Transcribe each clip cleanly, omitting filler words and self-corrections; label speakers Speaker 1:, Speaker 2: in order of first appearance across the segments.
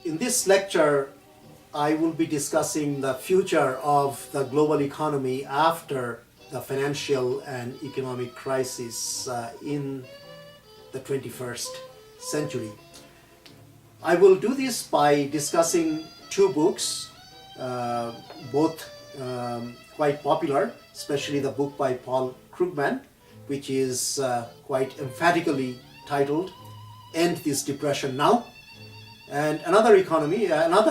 Speaker 1: In this lecture, I will be discussing the future of the global economy after the financial and economic crisis in the 21st century. I will do this by discussing two books, both quite popular, especially the book by Paul Krugman, which is quite emphatically titled End This Depression Now, and another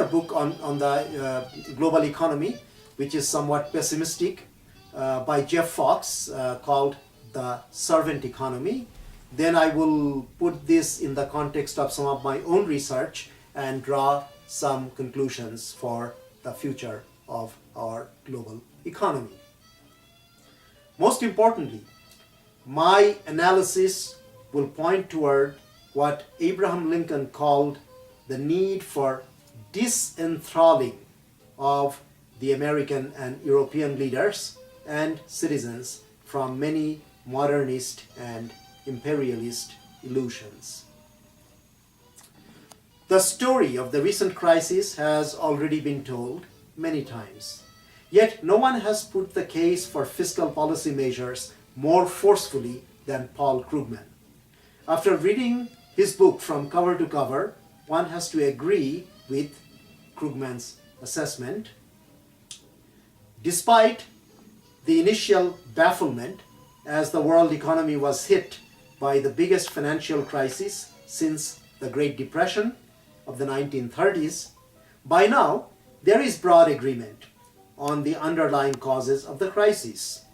Speaker 1: book on the global economy, which is somewhat pessimistic, by Jeff Fox, called The Servant Economy. Then I will put this in the context of some of my own research and draw some conclusions for the future of our global economy. Most importantly, my analysis will point toward what Abraham Lincoln called the need for disenthralling of the American and European leaders and citizens from many modernist and imperialist illusions. The story of the recent crisis has already been told many times, yet no one has put the case for fiscal policy measures more forcefully than Paul Krugman. After reading his book from cover to cover, one has to agree with Krugman's assessment. Despite the initial bafflement as the world economy was hit by the biggest financial crisis since the Great Depression of the 1930s, by now there is broad agreement on the underlying causes of the crisis.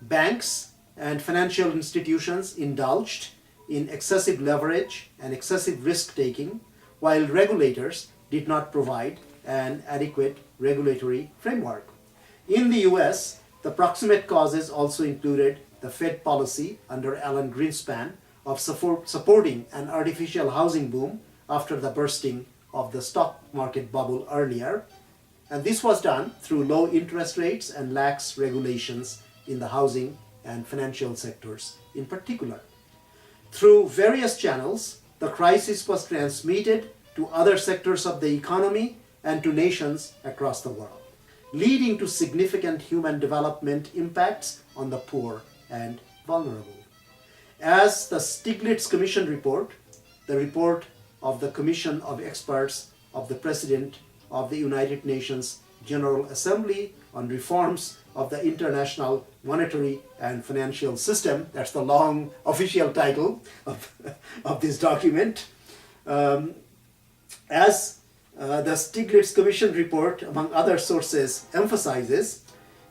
Speaker 1: Banks and financial institutions indulged in excessive leverage and excessive risk-taking, while regulators did not provide an adequate regulatory framework. In the US, the proximate causes also included the Fed policy under Alan Greenspan of supporting an artificial housing boom after the bursting of the stock market bubble earlier, and this was done through low interest rates and lax regulations in the housing and financial sectors in particular. Through various channels, the crisis was transmitted to other sectors of the economy and to nations across the world, leading to significant human development impacts on the poor and vulnerable. As the Stiglitz Commission report, the report of the Commission of Experts of the President of the United Nations General Assembly on reforms of the International Monetary and Financial System, that's the long official title of this document. As the Stiglitz Commission report, among other sources, emphasizes,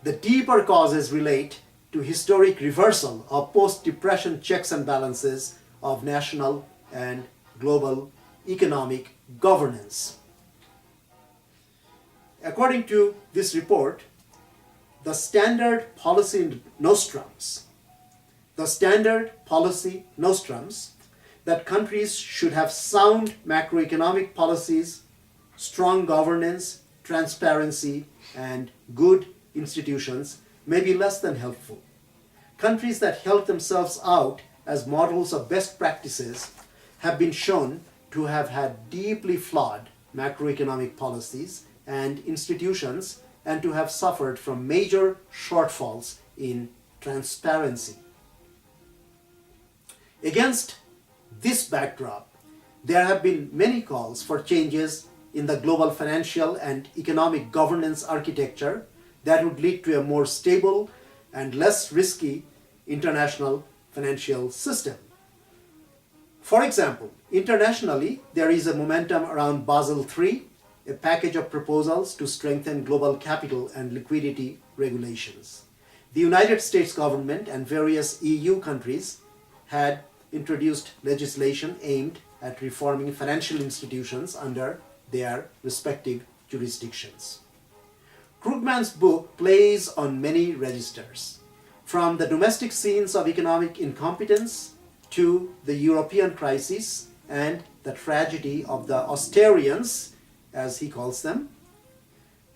Speaker 1: the deeper causes relate to historic reversal of post-depression checks and balances of national and global economic governance. According to this report, the standard policy nostrums that countries should have sound macroeconomic policies, strong governance, transparency, and good institutions may be less than helpful. Countries that held themselves out as models of best practices have been shown to have had deeply flawed macroeconomic policies and institutions, and to have suffered from major shortfalls in transparency. Against this backdrop, there have been many calls for changes in the global financial and economic governance architecture that would lead to a more stable and less risky international financial system. For example, internationally, there is a momentum around Basel III, a package of proposals to strengthen global capital and liquidity regulations. The United States government and various EU countries had introduced legislation aimed at reforming financial institutions under their respective jurisdictions. Krugman's book plays on many registers, from the domestic scenes of economic incompetence to the European crisis and the tragedy of the Austerians, as he calls them.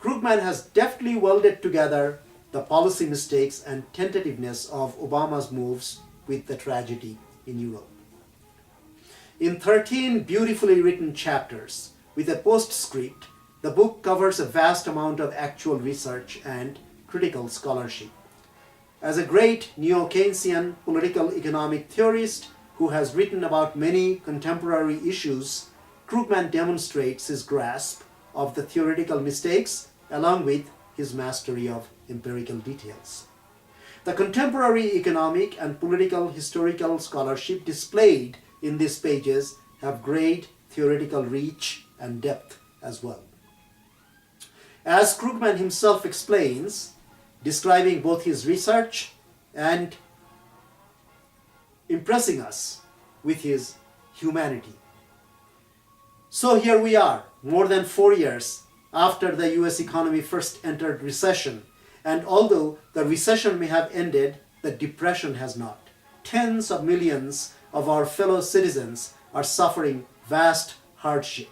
Speaker 1: Krugman has deftly welded together the policy mistakes and tentativeness of Obama's moves with the tragedy in Europe. In 13 beautifully written chapters, with a postscript, the book covers a vast amount of actual research and critical scholarship. As a great neo-Keynesian political economic theorist who has written about many contemporary issues, Krugman demonstrates his grasp of the theoretical mistakes along with his mastery of empirical details. The contemporary economic and political historical scholarship displayed in these pages have great theoretical reach and depth as well. As Krugman himself explains, describing both his research and impressing us with his humanity. So here we are, more than 4 years after the US economy first entered recession, and although the recession may have ended, the depression has not. Tens of millions of our fellow citizens are suffering vast hardship.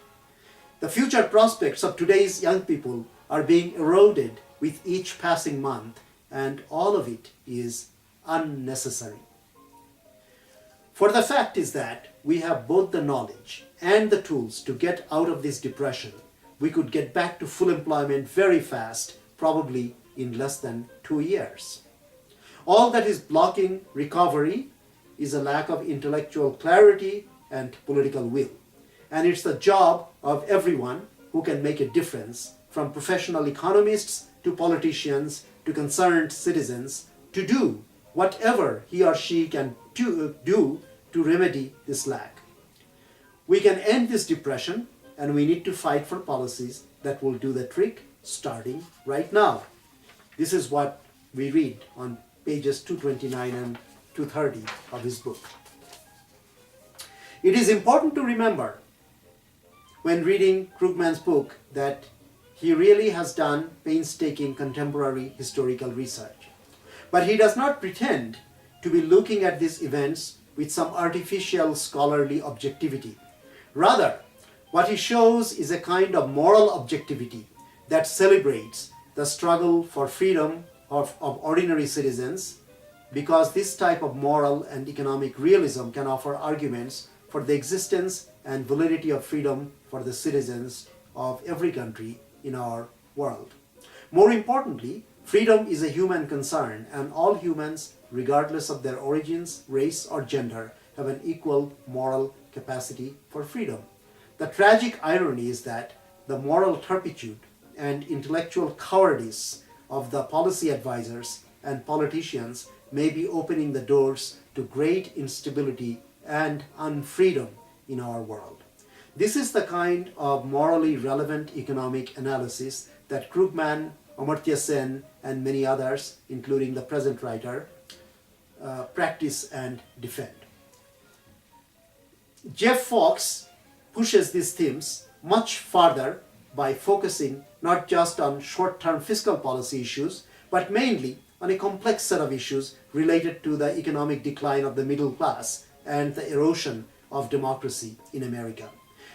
Speaker 1: The future prospects of today's young people are being eroded with each passing month, and all of it is unnecessary. For the fact is that we have both the knowledge and the tools to get out of this depression. We could get back to full employment very fast, probably in less than 2 years. All that is blocking recovery is a lack of intellectual clarity and political will. And it's the job of everyone who can make a difference, from professional economists to politicians to concerned citizens, to do whatever he or she can do to remedy this lack. We can end this depression, and we need to fight for policies that will do the trick starting right now. This is what we read on pages 229 and 230 of his book. It is important to remember when reading Krugman's book that he really has done painstaking contemporary historical research. But he does not pretend to be looking at these events with some artificial scholarly objectivity. Rather, what he shows is a kind of moral objectivity that celebrates the struggle for freedom of ordinary citizens, because this type of moral and economic realism can offer arguments for the existence and validity of freedom for the citizens of every country in our world. More importantly, freedom is a human concern, and all humans, regardless of their origins, race, or gender, have an equal moral capacity for freedom. The tragic irony is that the moral turpitude and intellectual cowardice of the policy advisors and politicians may be opening the doors to great instability and unfreedom in our world. This is the kind of morally relevant economic analysis that Krugman, Amartya Sen, and many others, including the present writer, practice and defend. Jeff Fox pushes these themes much farther by focusing not just on short-term fiscal policy issues, but mainly on a complex set of issues related to the economic decline of the middle class and the erosion of democracy in America.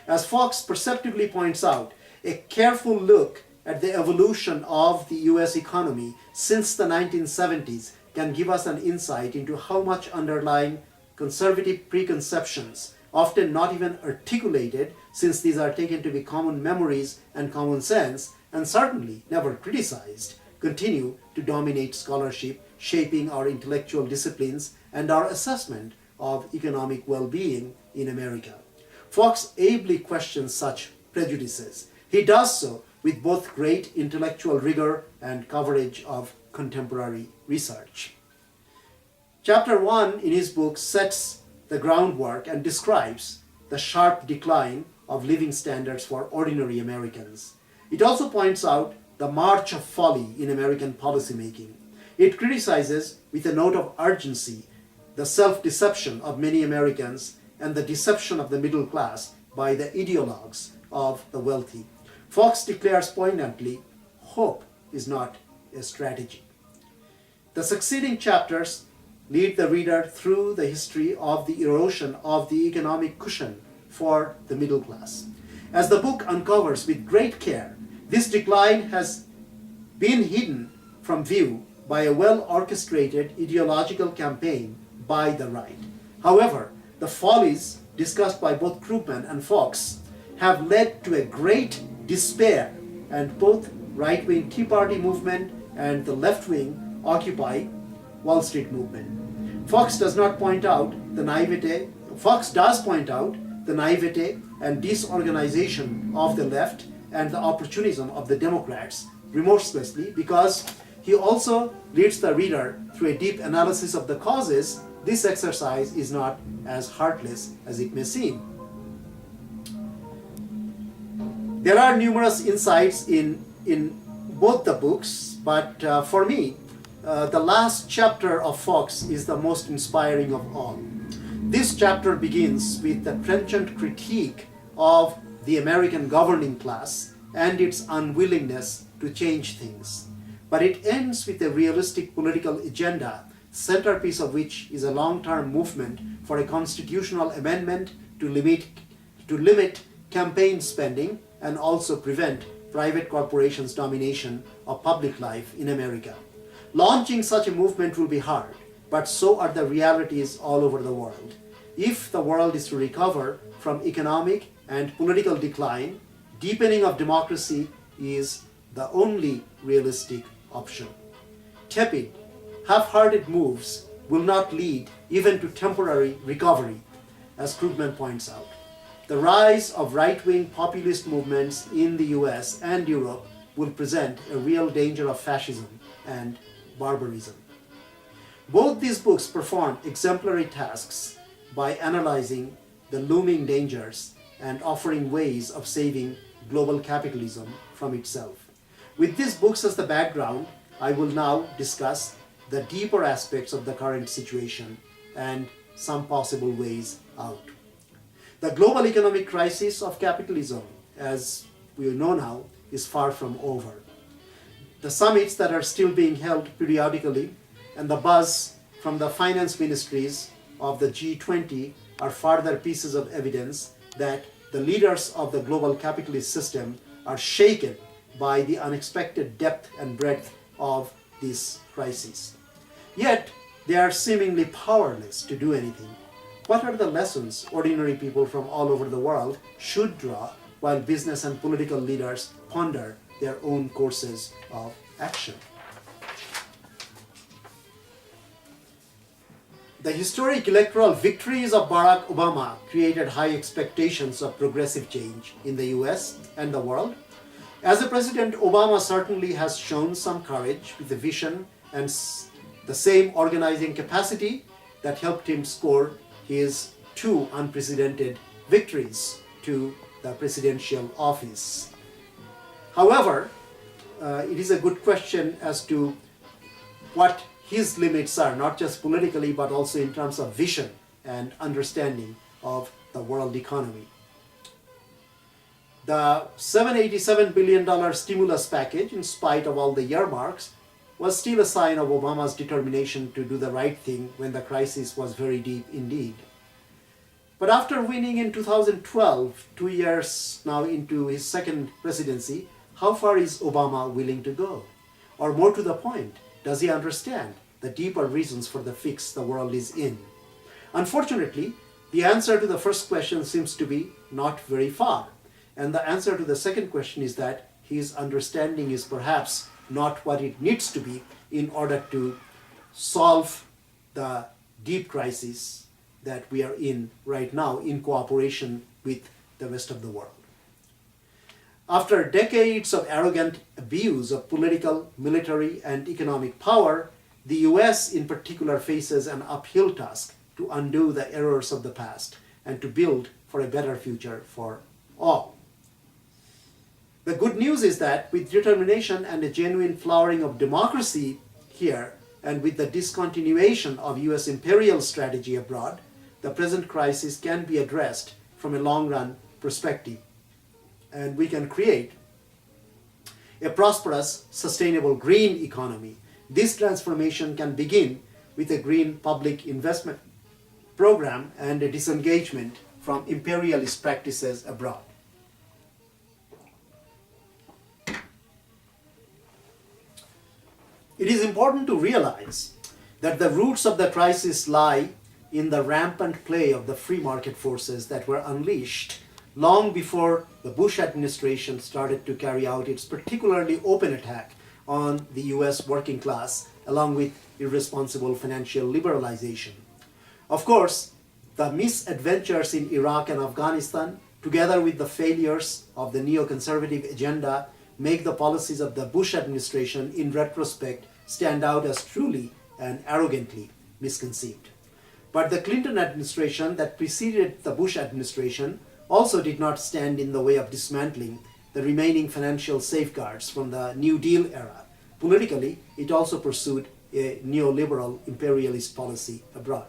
Speaker 1: As Fox perceptively points out, a careful look at the evolution of the US economy since the 1970s can give us an insight into how much underlying conservative preconceptions, often not even articulated since these are taken to be common memories and common sense, and certainly never criticized, continue to dominate scholarship, shaping our intellectual disciplines and our assessment of economic well-being in America. Fox ably questions such prejudices. He does so with both great intellectual rigor and coverage of contemporary research. Chapter 1 in his book sets the groundwork and describes the sharp decline of living standards for ordinary Americans. It also points out the march of folly in American policymaking. It criticizes, with a note of urgency, the self-deception of many Americans and the deception of the middle class by the ideologues of the wealthy. Fox declares poignantly, hope is not a strategy. The succeeding chapters lead the reader through the history of the erosion of the economic cushion for the middle class. As the book uncovers with great care, this decline has been hidden from view by a well-orchestrated ideological campaign by the right. However, the follies discussed by both Krugman and Fox have led to a great despair, and both right-wing Tea Party movement and the left-wing Occupy Wall Street movement. Fox does point out the naivete and disorganization of the left and the opportunism of the Democrats remorselessly, because he also leads the reader through a deep analysis of the causes. This exercise is not as heartless as it may seem. There are numerous insights in both the books, but for me, the last chapter of Fox is the most inspiring of all. This chapter begins with the trenchant critique of the American governing class and its unwillingness to change things. But it ends with a realistic political agenda, centerpiece of which is a long-term movement for a constitutional amendment to limit campaign spending and also prevent private corporations' domination of public life in America. Launching such a movement will be hard, but so are the realities all over the world. If the world is to recover from economic and political decline, deepening of democracy is the only realistic option. Tepid, half-hearted moves will not lead even to temporary recovery, as Krugman points out. The rise of right-wing populist movements in the US and Europe will present a real danger of fascism and barbarism. Both these books perform exemplary tasks by analyzing the looming dangers and offering ways of saving global capitalism from itself. With these books as the background, I will now discuss the deeper aspects of the current situation and some possible ways out. The global economic crisis of capitalism, as we know now, is far from over. The summits that are still being held periodically and the buzz from the finance ministries of the G20 are further pieces of evidence that the leaders of the global capitalist system are shaken by the unexpected depth and breadth of this crisis. Yet, they are seemingly powerless to do anything. What are the lessons ordinary people from all over the world should draw while business and political leaders ponder their own courses of action? The historic electoral victories of Barak Obama created high expectations of progressive change in the US and the world. As a president, Obama certainly has shown some courage with a vision and the same organizing capacity that helped him score his two unprecedented victories to the presidential office. However, it is a good question as to what his limits are, not just politically, but also in terms of vision and understanding of the world economy. The $787 billion stimulus package, in spite of all the earmarks, was still a sign of Obama's determination to do the right thing when the crisis was very deep indeed. But after winning in 2012, 2 years now into his second presidency, how far is Obama willing to go? Or more to the point, does he understand the deeper reasons for the fix the world is in? Unfortunately, the answer to the first question seems to be not very far. And the answer to the second question is that his understanding is perhaps not what it needs to be in order to solve the deep crisis that we are in right now in cooperation with the rest of the world. After decades of arrogant abuse of political, military, and economic power, the US in particular faces an uphill task to undo the errors of the past and to build for a better future for all. The good news is that with determination and a genuine flowering of democracy here, and with the discontinuation of US imperial strategy abroad, the present crisis can be addressed from a long-run perspective. And we can create a prosperous, sustainable green economy. This transformation can begin with a green public investment program and a disengagement from imperialist practices abroad. It is important to realize that the roots of the crisis lie in the rampant play of the free market forces that were unleashed long before the Bush administration started to carry out its particularly open attack on the US working class, along with irresponsible financial liberalization. Of course, the misadventures in Iraq and Afghanistan, together with the failures of the neoconservative agenda, make the policies of the Bush administration in retrospect stand out as truly and arrogantly misconceived. But the Clinton administration that preceded the Bush administration also did not stand in the way of dismantling the remaining financial safeguards from the New Deal era. Politically, it also pursued a neoliberal imperialist policy abroad.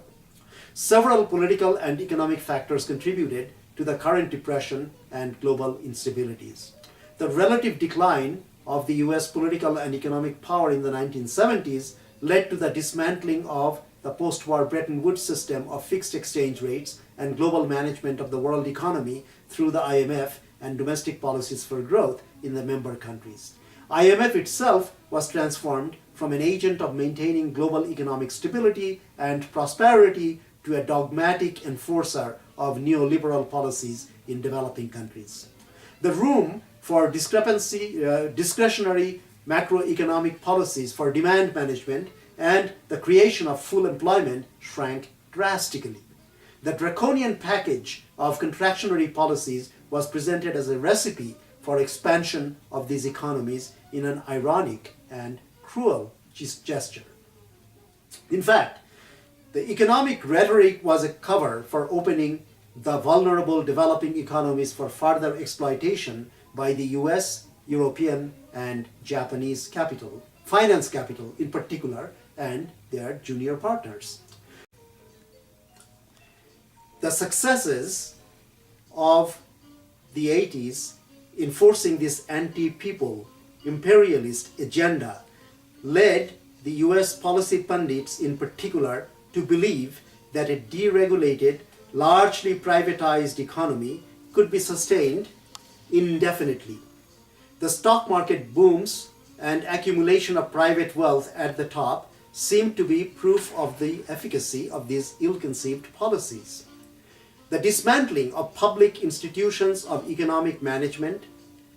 Speaker 1: Several political and economic factors contributed to the current depression and global instabilities. The relative decline of the US political and economic power in the 1970s led to the dismantling of the post-war Bretton Woods system of fixed exchange rates and global management of the world economy through the IMF and domestic policies for growth in the member countries. IMF itself was transformed from an agent of maintaining global economic stability and prosperity to a dogmatic enforcer of neoliberal policies in developing countries. The room for discretionary macroeconomic policies for demand management and the creation of full employment shrank drastically. The draconian package of contractionary policies was presented as a recipe for expansion of these economies in an ironic and cruel gesture. In fact, the economic rhetoric was a cover for opening the vulnerable developing economies for further exploitation by the US, European, and Japanese capital, finance capital in particular, and their junior partners. The successes of the 80s in forcing this anti-people imperialist agenda led the US policy pundits in particular to believe that a deregulated, largely privatized economy could be sustained indefinitely. The stock market booms and accumulation of private wealth at the top seemed to be proof of the efficacy of these ill-conceived policies. The dismantling of public institutions of economic management,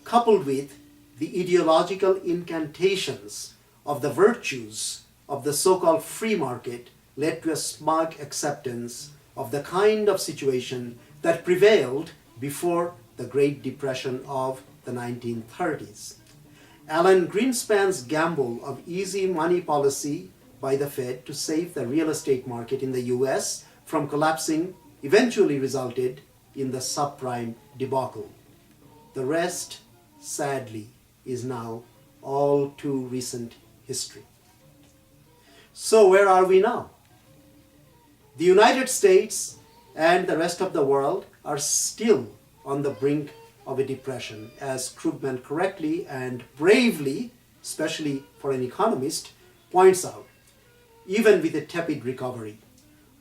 Speaker 1: coupled with the ideological incantations of the virtues of the so-called free market, led to a smug acceptance of the kind of situation that prevailed before the Great Depression of the 1930s. Alan Greenspan's gamble of easy money policy by the Fed to save the real estate market in the US from collapsing eventually resulted in the subprime debacle. The rest, sadly, is now all too recent history. So where are we now? The United States and the rest of the world are still on the brink of a depression, as Krugman correctly and bravely, especially for an economist, points out, even with a tepid recovery.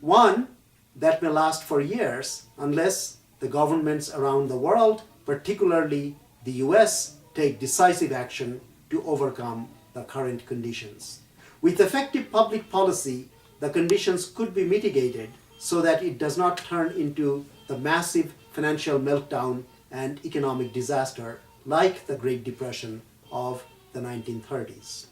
Speaker 1: One that may last for years unless the governments around the world, particularly the US, take decisive action to overcome the current conditions. With effective public policy, the conditions could be mitigated so that it does not turn into the massive financial meltdown and economic disaster like the Great Depression of the 1930s.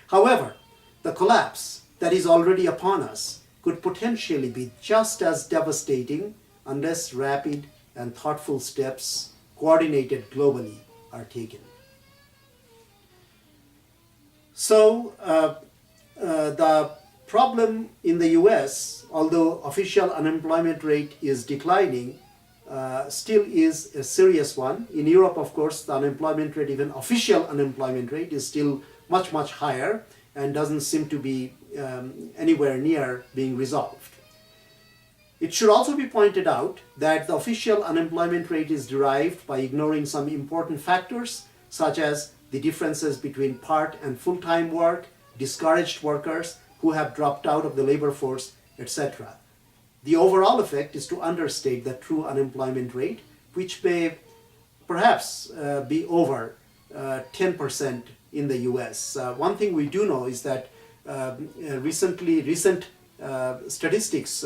Speaker 1: However, the collapse that is already upon us could potentially be just as devastating unless rapid and thoughtful steps, coordinated globally, are taken. So, the problem in the US, although official unemployment rate is declining, still is a serious one. In Europe, of course, the unemployment rate, even official unemployment rate, is still much, much higher and doesn't seem to be anywhere near being resolved. It should also be pointed out that the official unemployment rate is derived by ignoring some important factors, such as the differences between part and full-time work, discouraged workers who have dropped out of the labor force, etc. The overall effect is to understate the true unemployment rate, which may perhaps be over 10% in the US. One thing we do know is that recent statistics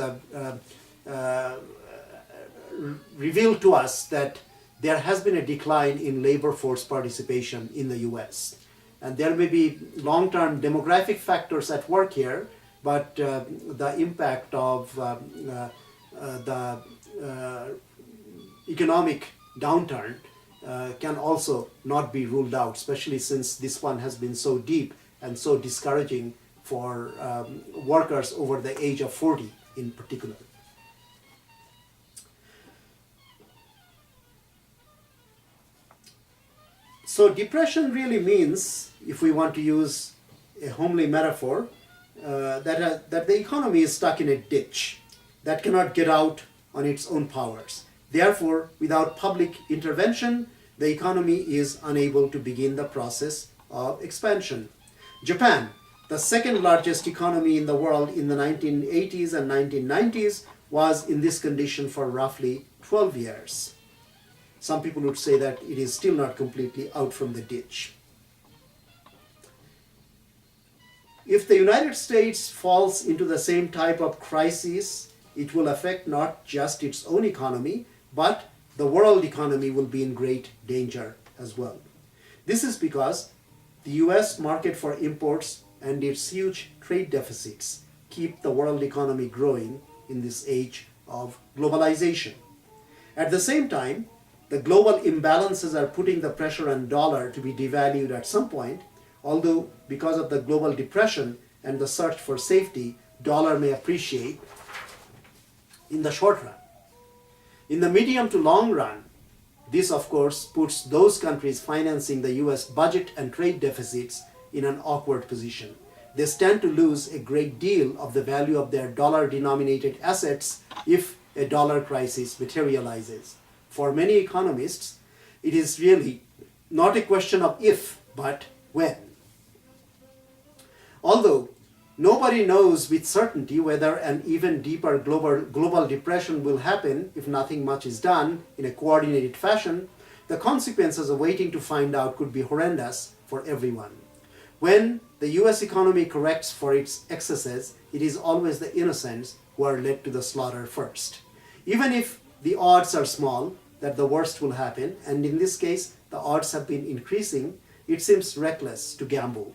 Speaker 1: revealed to us that there has been a decline in labor force participation in the US. And there may be long-term demographic factors at work here, but the impact of the economic downturn can also not be ruled out, especially since this one has been so deep and so discouraging for workers over the age of 40 in particular. So depression really means, if we want to use a homely metaphor, that the economy is stuck in a ditch that cannot get out on its own powers. Therefore, without public intervention, the economy is unable to begin the process of expansion. Japan, the second largest economy in the world in the 1980s and 1990s, was in this condition for roughly 12 years. Some people would say that it is still not completely out from the ditch. If the United States falls into the same type of crisis, it will affect not just its own economy, but the world economy will be in great danger as well. This is because the US market for imports and its huge trade deficits keep the world economy growing in this age of globalization. At the same time, the global imbalances are putting the pressure on dollar to be devalued at some point, although because of the global depression and the search for safety, dollar may appreciate in the short run. In the medium to long run, this of course puts those countries financing the US budget and trade deficits in an awkward position. They stand to lose a great deal of the value of their dollar-denominated assets if a dollar crisis materializes. For many economists, it is really not a question of if, but when. Although nobody knows with certainty whether an even deeper global depression will happen if nothing much is done in a coordinated fashion, the consequences of waiting to find out could be horrendous for everyone. When the US economy corrects for its excesses, it is always the innocents who are led to the slaughter first. Even if the odds are small that the worst will happen, and in this case the odds have been increasing, it seems reckless to gamble.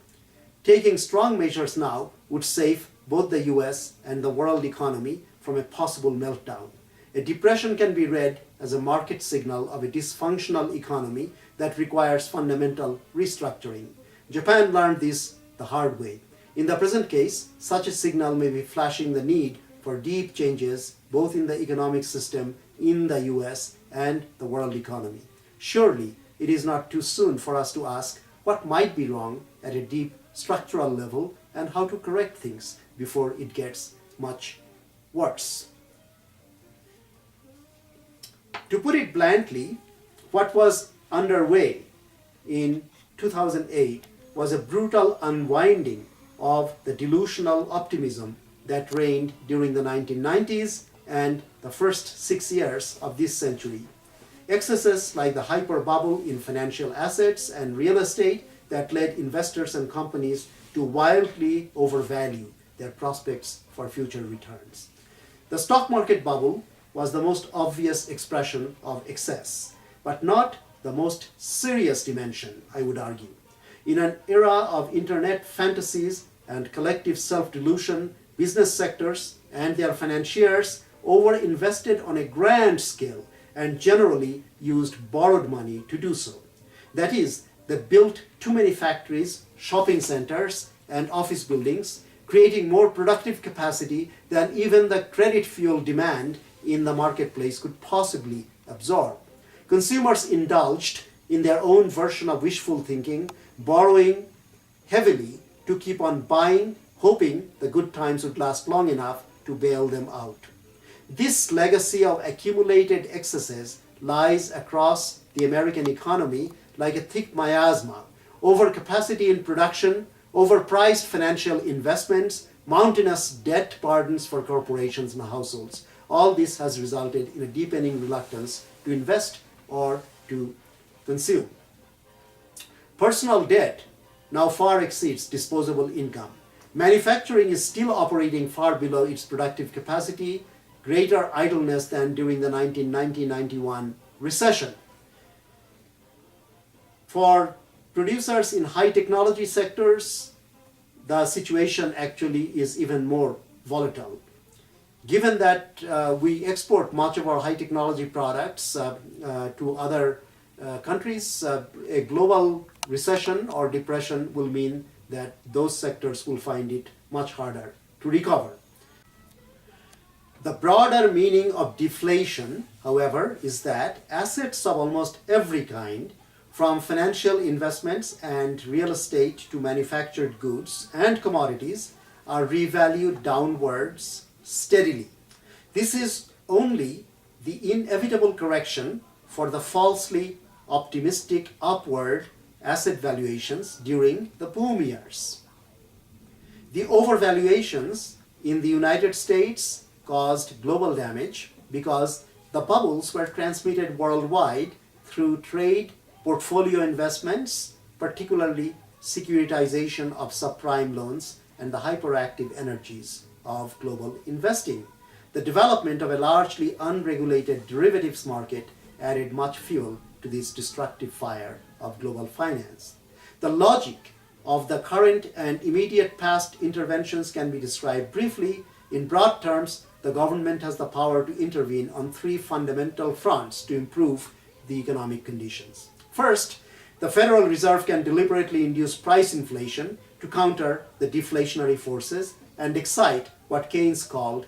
Speaker 1: Taking strong measures now would save both the US and the world economy from a possible meltdown. A depression can be read as a market signal of a dysfunctional economy that requires fundamental restructuring. Japan learned this the hard way. In the present case, such a signal may be flashing the need for deep changes both in the economic system in the US and the world economy. Surely, it is not too soon for us to ask what might be wrong at a deep structural level and how to correct things before it gets much worse. To put it bluntly, what was underway in 2008 was a brutal unwinding of the delusional optimism that reigned during the 1990s and the first 6 years of this century. Excesses like the hyper bubble in financial assets and real estate that led investors and companies to wildly overvalue their prospects for future returns. The stock market bubble was the most obvious expression of excess, but not the most serious dimension, I would argue. In an era of internet fantasies and collective self-delusion, business sectors and their financiers over-invested on a grand scale and generally used borrowed money to do so. That is, they built too many factories, shopping centers, and office buildings, creating more productive capacity than even the credit fuel demand in the marketplace could possibly absorb. Consumers indulged in their own version of wishful thinking, borrowing heavily to keep on buying, hoping the good times would last long enough to bail them out. This legacy of accumulated excesses lies across the American economy like a thick miasma. Overcapacity in production, overpriced financial investments, mountainous debt burdens for corporations and households. All this has resulted in a deepening reluctance to invest or to consume. Personal debt now far exceeds disposable income. Manufacturing is still operating far below its productive capacity, greater idleness than during the 1990-91 recession. For producers in high technology sectors, the situation actually is even more volatile. Given that we export much of our high technology products to other countries, a global recession or depression will mean that those sectors will find it much harder to recover. The broader meaning of deflation, however, is that assets of almost every kind, from financial investments and real estate to manufactured goods and commodities, are revalued downwards steadily. This is only the inevitable correction for the falsely optimistic upward asset valuations during the boom years. The overvaluations in the United States caused global damage because the bubbles were transmitted worldwide through trade portfolio investments, particularly securitization of subprime loans and the hyperactive energies of global investing. The development of a largely unregulated derivatives market added much fuel to this destructive fire of global finance. The logic of the current and immediate past interventions can be described briefly. In broad terms, the government has the power to intervene on three fundamental fronts to improve the economic conditions. First, the Federal Reserve can deliberately induce price inflation to counter the deflationary forces and excite what Keynes called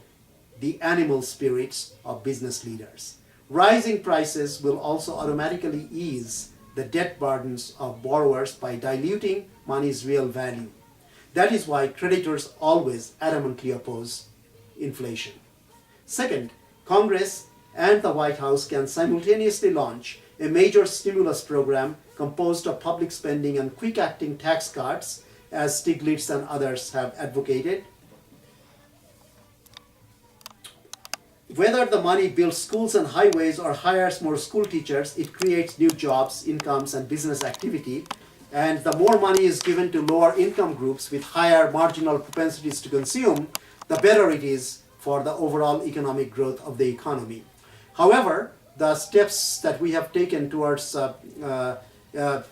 Speaker 1: the animal spirits of business leaders. Rising prices will also automatically ease the debt burdens of borrowers by diluting money's real value. That is why creditors always adamantly oppose inflation. Second, Congress and the White House can simultaneously launch a major stimulus program composed of public spending and quick-acting tax cuts, as Stiglitz and others have advocated. Whether the money builds schools and highways or hires more school teachers, it creates new jobs, incomes, and business activity. And the more money is given to lower income groups with higher marginal propensities to consume, the better it is for the overall economic growth of the economy. However, the steps that we have taken towards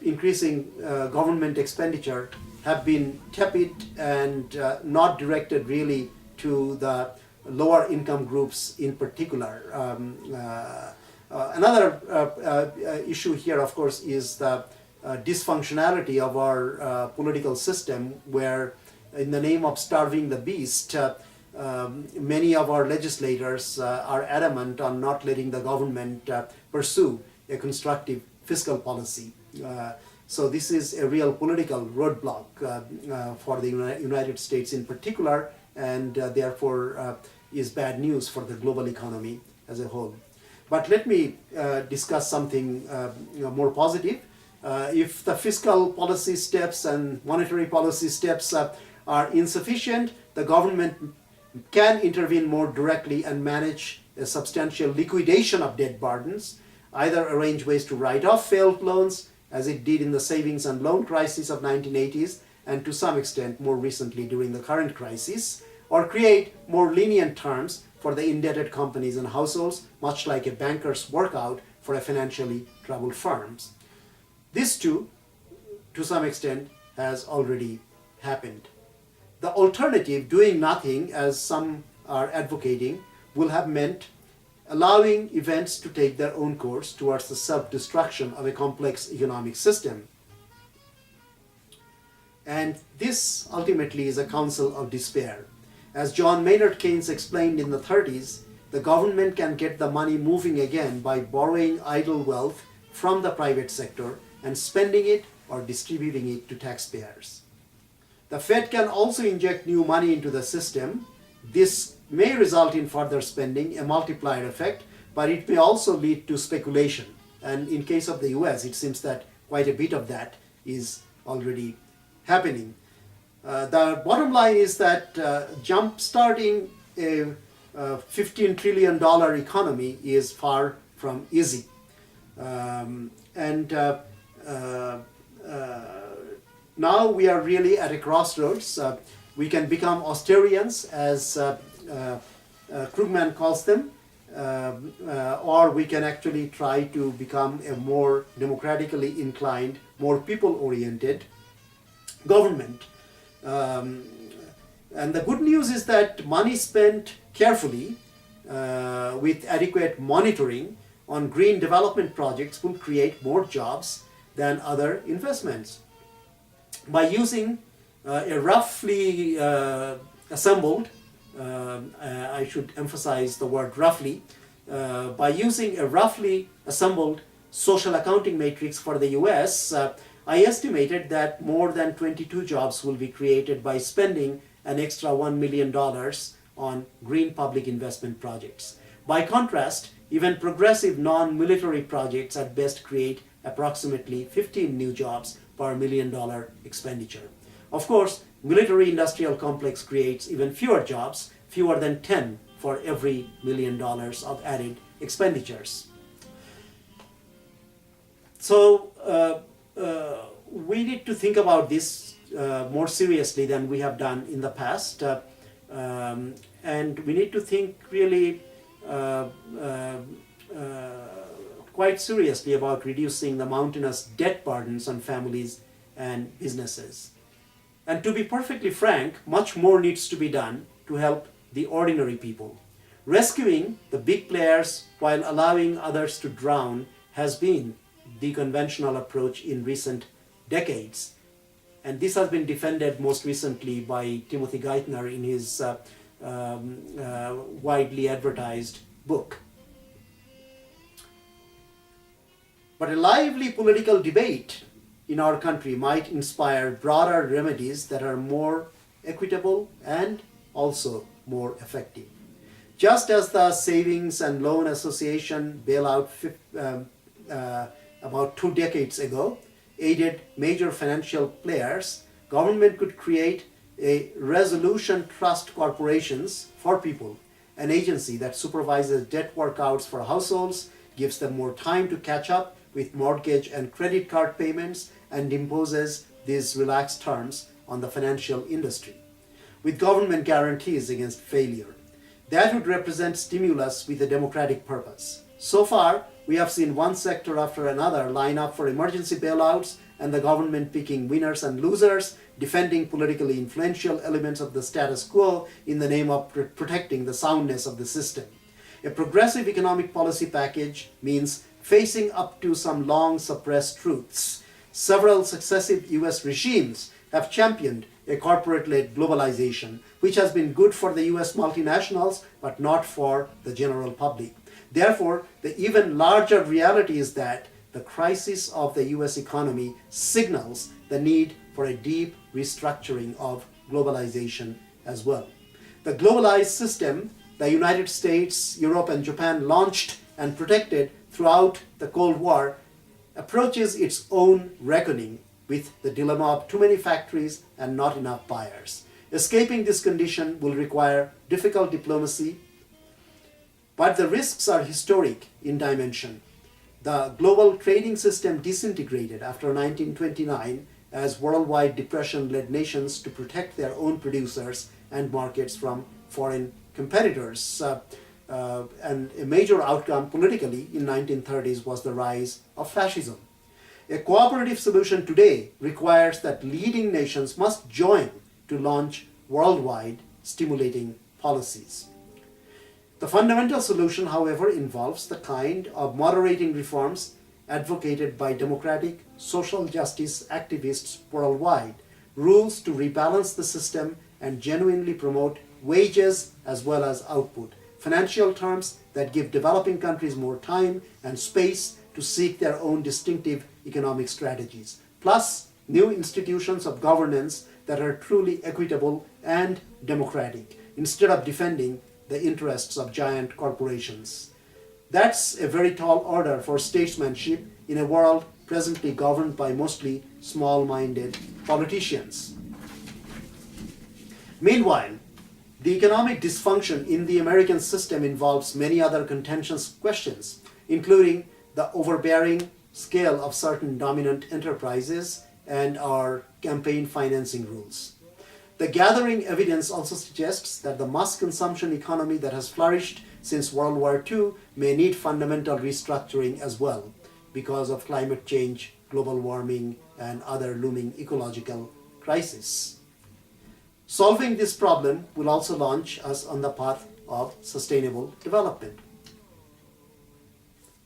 Speaker 1: increasing government expenditure have been tepid and not directed really to the lower income groups in particular. Another issue here, of course, is the dysfunctionality of our political system, where in the name of starving the beast, many of our legislators are adamant on not letting the government pursue a constructive fiscal policy. So this is a real political roadblock for the United States in particular, and therefore is bad news for the global economy as a whole. But let me discuss something more positive. If the fiscal policy steps and monetary policy steps are insufficient, the government can intervene more directly and manage a substantial liquidation of debt burdens, either arrange ways to write off failed loans, as it did in the savings and loan crisis of 1980s, and to some extent more recently during the current crisis, or create more lenient terms for the indebted companies and households, much like a banker's workout for a financially troubled firms. This too, to some extent, has already happened. The alternative, doing nothing, as some are advocating, will have meant allowing events to take their own course towards the self-destruction of a complex economic system. And this ultimately is a counsel of despair. As John Maynard Keynes explained in the 30s, the government can get the money moving again by borrowing idle wealth from the private sector and spending it or distributing it to taxpayers. The Fed can also inject new money into the system. This may result in further spending, a multiplier effect, but it may also lead to speculation. And in case of the US, it seems that quite a bit of that is already happening. The bottom line is that jump-starting a $15 trillion economy is far from easy. Now we are really at a crossroads. We can become Austerians, as Krugman calls them, or we can actually try to become a more democratically inclined, more people-oriented government. And the good news is that money spent carefully with adequate monitoring on green development projects will create more jobs than other investments. By using a roughly assembled, I should emphasize the word roughly, by using a roughly assembled social accounting matrix for the US, I estimated that more than 22 jobs will be created by spending an extra $1 million on green public investment projects. By contrast, even progressive non-military projects at best create approximately 15 new jobs per $1 million expenditure. Of course, military-industrial complex creates even fewer jobs, fewer than 10 for every $1 million of added expenditures. So we need to think about this more seriously than we have done in the past, and we need to think really quite seriously about reducing the mountainous debt burdens on families and businesses. And to be perfectly frank, much more needs to be done to help the ordinary people. Rescuing the big players while allowing others to drown has been the conventional approach in recent decades. And this has been defended most recently by Timothy Geithner in his widely advertised book. But a lively political debate in our country might inspire broader remedies that are more equitable and also more effective. Just as the Savings and Loan Association bailout about 2 decades ago aided major financial players, government could create a resolution trust corporations for people, an agency that supervises debt workouts for households, gives them more time to catch up with mortgage and credit card payments, and imposes these relaxed terms on the financial industry, with government guarantees against failure. That would represent stimulus with a democratic purpose. So far, we have seen one sector after another line up for emergency bailouts, and the government picking winners and losers, defending politically influential elements of the status quo in the name of protecting the soundness of the system. A progressive economic policy package means facing up to some long suppressed truths. Several successive US regimes have championed a corporate-led globalization, which has been good for the US multinationals, but not for the general public. Therefore, the even larger reality is that the crisis of the US economy signals the need for a deep restructuring of globalization as well. The globalized system the United States, Europe, and Japan launched and protected throughout the Cold War approaches its own reckoning with the dilemma of too many factories and not enough buyers. Escaping this condition will require difficult diplomacy, but the risks are historic in dimension. The global trading system disintegrated after 1929 as worldwide depression led nations to protect their own producers and markets from foreign competitors. And a major outcome politically in 1930s was the rise of fascism. A cooperative solution today requires that leading nations must join to launch worldwide stimulating policies. The fundamental solution, however, involves the kind of moderating reforms advocated by democratic social justice activists worldwide, rules to rebalance the system and genuinely promote wages as well as output, financial terms that give developing countries more time and space to seek their own distinctive economic strategies, plus new institutions of governance that are truly equitable and democratic, instead of defending the interests of giant corporations. That's a very tall order for statesmanship in a world presently governed by mostly small-minded politicians. Meanwhile, the economic dysfunction in the American system involves many other contentious questions, including the overbearing scale of certain dominant enterprises and our campaign financing rules. The gathering evidence also suggests that the mass consumption economy that has flourished since World War II may need fundamental restructuring as well because of climate change, global warming, and other looming ecological crises. Solving this problem will also launch us on the path of sustainable development.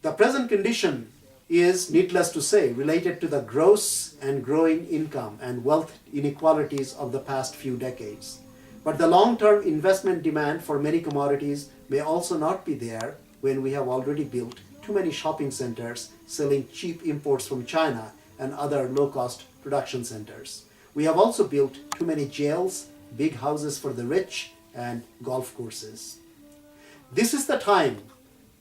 Speaker 1: The present condition is, needless to say, related to the gross and growing income and wealth inequalities of the past few decades. But the long-term investment demand for many commodities may also not be there when we have already built too many shopping centers selling cheap imports from China and other low-cost production centers. We have also built too many jails, big houses for the rich, and golf courses. This is the time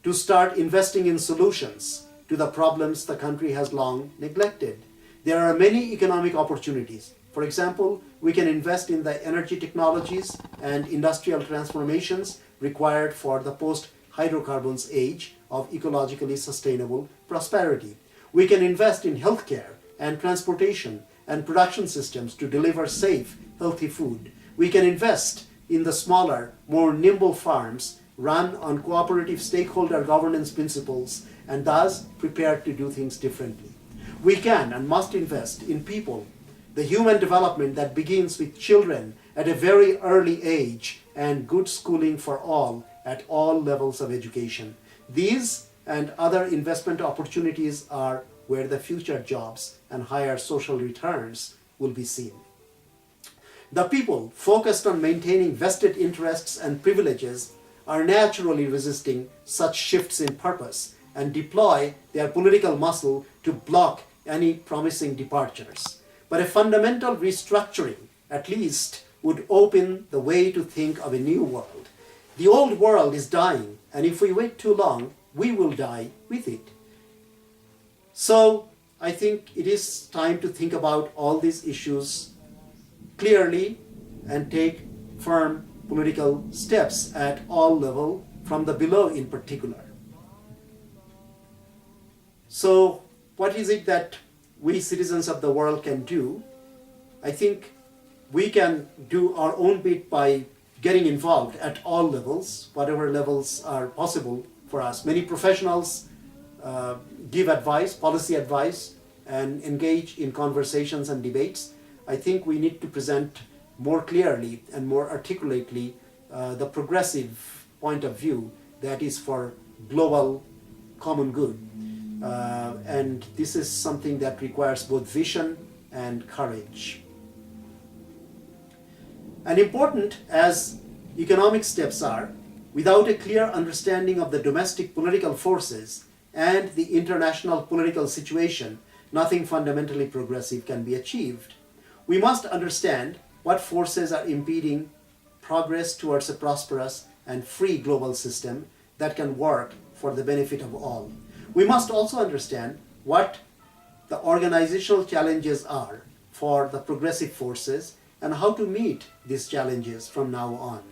Speaker 1: to start investing in solutions to the problems the country has long neglected. There are many economic opportunities. For example, we can invest in the energy technologies and industrial transformations required for the post-hydrocarbons age of ecologically sustainable prosperity. We can invest in healthcare and transportation and production systems to deliver safe, healthy food. We can invest in the smaller, more nimble farms run on cooperative stakeholder governance principles and thus prepared to do things differently. We can and must invest in people, the human development that begins with children at a very early age and good schooling for all at all levels of education. These and other investment opportunities are where the future jobs and higher social returns will be seen. The people focused on maintaining vested interests and privileges are naturally resisting such shifts in purpose and deploy their political muscle to block any promising departures. But a fundamental restructuring, at least, would open the way to think of a new world. The old world is dying, and if we wait too long, we will die with it. So I think it is time to think about all these issues clearly and take firm political steps at all levels, from the below in particular. So what is it that we citizens of the world can do? I think we can do our own bit by getting involved at all levels, whatever levels are possible for us. Many professionals give advice, policy advice, and engage in conversations and debates. I think we need to present more clearly and more articulately the progressive point of view that is for global common good. And this is something that requires both vision and courage. And important as economic steps are, without a clear understanding of the domestic political forces and the international political situation, nothing fundamentally progressive can be achieved. We must understand what forces are impeding progress towards a prosperous and free global system that can work for the benefit of all. We must also understand what the organizational challenges are for the progressive forces and how to meet these challenges from now on.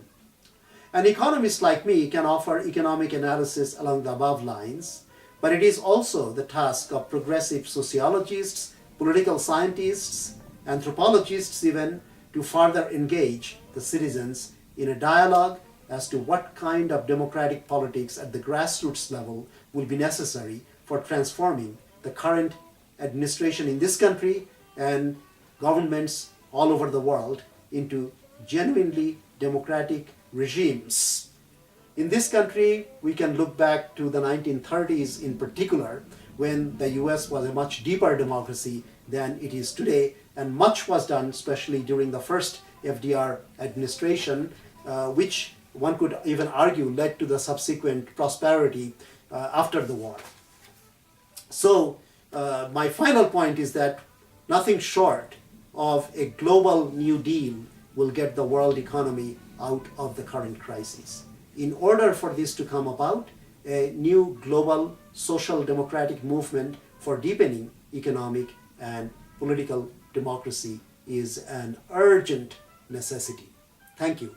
Speaker 1: An economist like me can offer economic analysis along the above lines, but it is also the task of progressive sociologists, political scientists, anthropologists even, to further engage the citizens in a dialogue as to what kind of democratic politics at the grassroots level will be necessary for transforming the current administration in this country and governments all over the world into genuinely democratic regimes. In this country, we can look back to the 1930s in particular, when the US was a much deeper democracy than it is today, and much was done, especially during the first FDR administration, which one could even argue led to the subsequent prosperity after the war. So my final point is that nothing short of a global New Deal will get the world economy out of the current crisis. In order for this to come about, a new global social democratic movement for deepening economic and political democracy is an urgent necessity. Thank you.